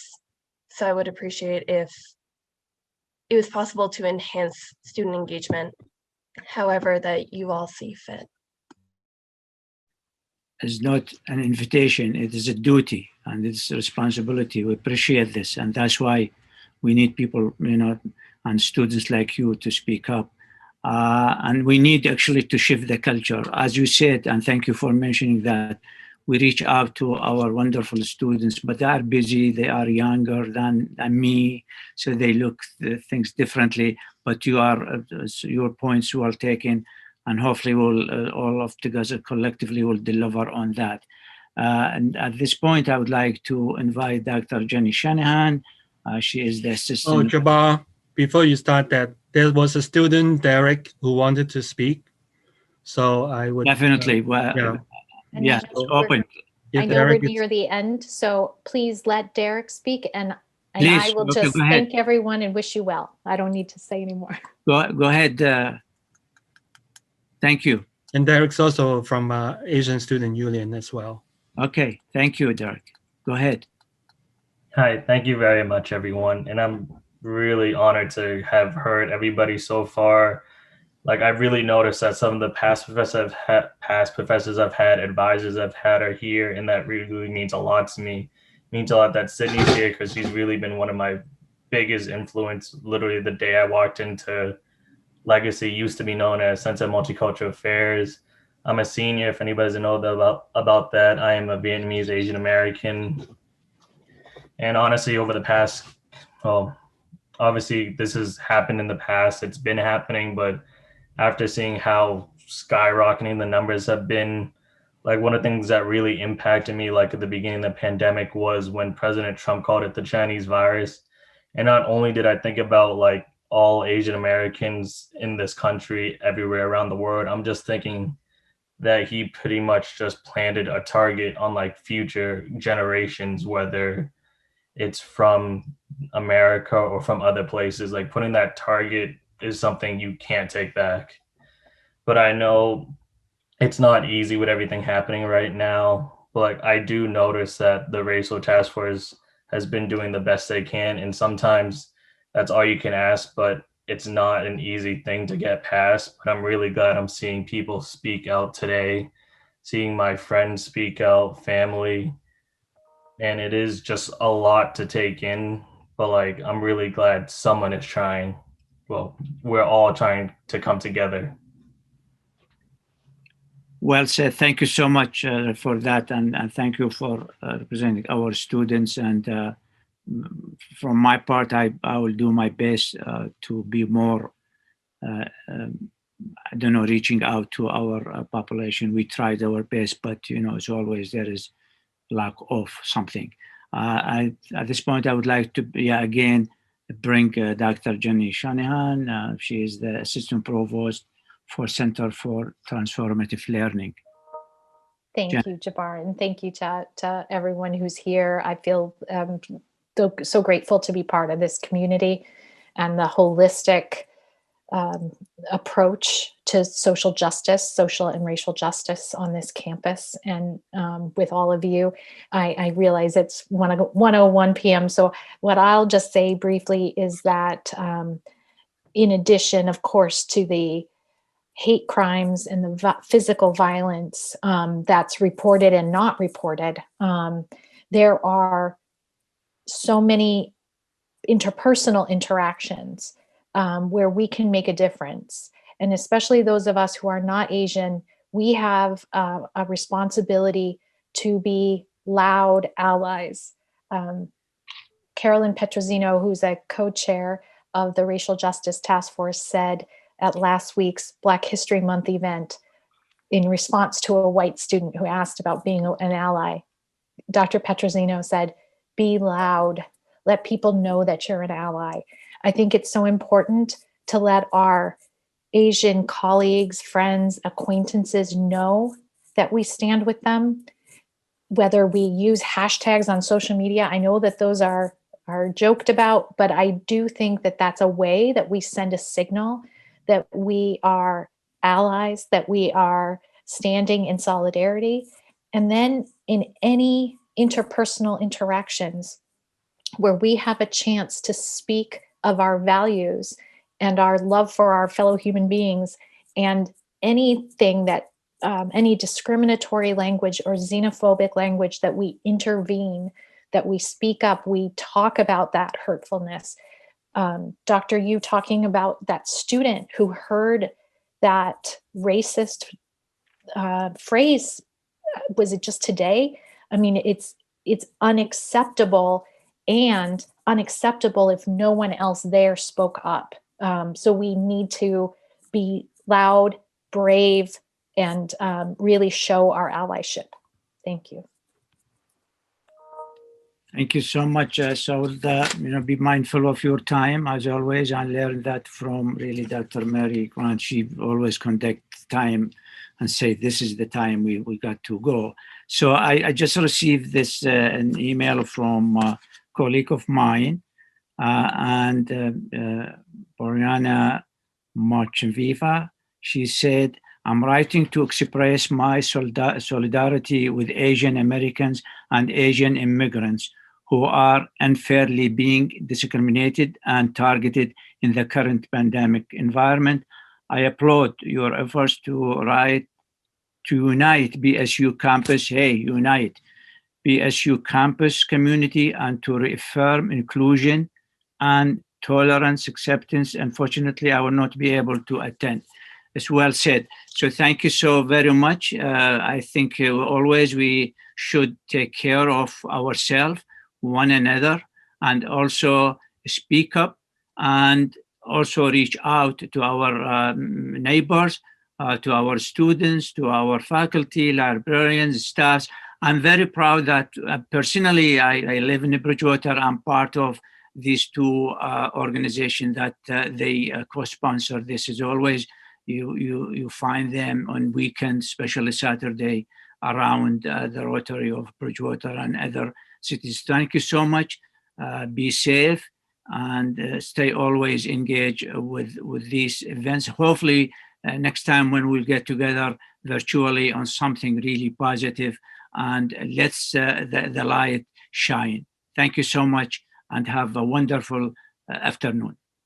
So I would appreciate if it was possible to enhance student engagement, however that you all see fit. It's not an invitation, it is a duty and it's a responsibility. We appreciate this, and that's why we need people, and students like you to speak up. And we need actually to shift the culture. As you said, and thank you for mentioning that, we reach out to our wonderful students, but they are busy, they are younger than me, so they look at things differently. But your points well taken, and hopefully we'll all of together collectively will deliver on that. And at this point, I would like to invite Dr. Jenny Shanahan. She is the assistant. Oh, Jabbar, before you start that, there was a student, Derek, who wanted to speak. So I would definitely. And yeah, it's open. I know we're near the end, so please let Derek speak, and I will just thank everyone and wish you well. I don't need to say anymore. Go ahead. Thank you. And Derek's also from Asian Student Union as well. Okay, thank you, Derek. Go ahead. Hi, thank you very much, everyone. And I'm really honored to have heard everybody so far. Like, I really noticed that some of the past professors I've had, advisors I've had are here, and that really means a lot to me. It means a lot that Sydney's here, because she's really been one of my biggest influence. Literally the day I walked into Legacy, used to be known as Center of Multicultural Affairs. I'm a senior, if anybody doesn't know about that. I am a Vietnamese Asian American. And honestly, over the past, well, obviously this has happened in the past, it's been happening, but after seeing how skyrocketing the numbers have been, like, one of the things that really impacted me, like at the beginning of the pandemic, was when President Trump called it the Chinese virus. And not only did I think about like all Asian Americans in this country, everywhere around the world, I'm just thinking that he pretty much just planted a target on like future generations, whether it's from America or from other places. Like, putting that target is something you can't take back. But I know it's not easy with everything happening right now. But like, I do notice that the Racial Task Force has been doing the best they can. And sometimes that's all you can ask, but it's not an easy thing to get past. But I'm really glad I'm seeing people speak out today, seeing my friends speak out, family. And it is just a lot to take in, but like, I'm really glad someone is trying. Well, we're all trying to come together. Well said. Thank you so much for that, and thank you for representing our students. And from my part, I will do my best to be more, reaching out to our population. We tried our best, but as always, there is lack of something. At this point, I would like to again bring Dr. Jenny Shanahan. She is the Assistant Provost for Center for Transformative Learning. Thank you, Jabbar, and thank you to everyone who's here. I feel so grateful to be part of this community and the holistic approach to social justice, social and racial justice on this campus. And with all of you, I realize it's 1:01 p.m. So what I'll just say briefly is that in addition, of course, to the hate crimes and the physical violence that's reported and not reported, there are so many interpersonal interactions where we can make a difference. And especially those of us who are not Asian, we have a responsibility to be loud allies. Carolyn Petrosino, who's a co-chair of the Racial Justice Task Force, said at last week's Black History Month event, in response to a white student who asked about being an ally, Dr. Petrosino said, "Be loud. Let people know that you're an ally." I think it's so important to let our Asian colleagues, friends, acquaintances know that we stand with them. whether we use hashtags on social media. I know that those are joked about, but I do think that that's a way that we send a signal that we are allies, that we are standing in solidarity. And then in any interpersonal interactions where we have a chance to speak of our values and our love for our fellow human beings, and anything that any discriminatory language or xenophobic language, that we intervene, that we speak up, we talk about that hurtfulness. Dr. Yu talking about that student who heard that racist phrase, was it just today? I mean, it's unacceptable, and unacceptable if no one else there spoke up. So we need to be loud, brave, and really show our allyship. Thank you. Thank you so much. So be mindful of your time as always. I learned that from really Dr. Mary Grant. She always conduct time and say, this is the time we got to go. So I just received this an email from a colleague of mine, and Boriana Marchenviva. She said, I'm writing to express my solidarity with Asian Americans and Asian immigrants who are unfairly being discriminated and targeted in the current pandemic environment. I applaud your efforts to unite BSU campus, unite BSU campus community, and to reaffirm inclusion and tolerance, acceptance. Unfortunately, I will not be able to attend. It's well said. So thank you so very much. I think always we should take care of ourselves, one another, and also speak up, and also reach out to our neighbors, to our students, to our faculty, librarians, staffs. I'm very proud that personally, I live in Bridgewater. I'm part of these two organizations that they co-sponsor. This is always, you find them on weekends, especially Saturday, around the Rotary of Bridgewater and other cities. Thank you so much. Be safe and stay always engaged with these events. Hopefully next time when we'll get together virtually on something really positive, and let's the light shine. Thank you so much and have a wonderful afternoon.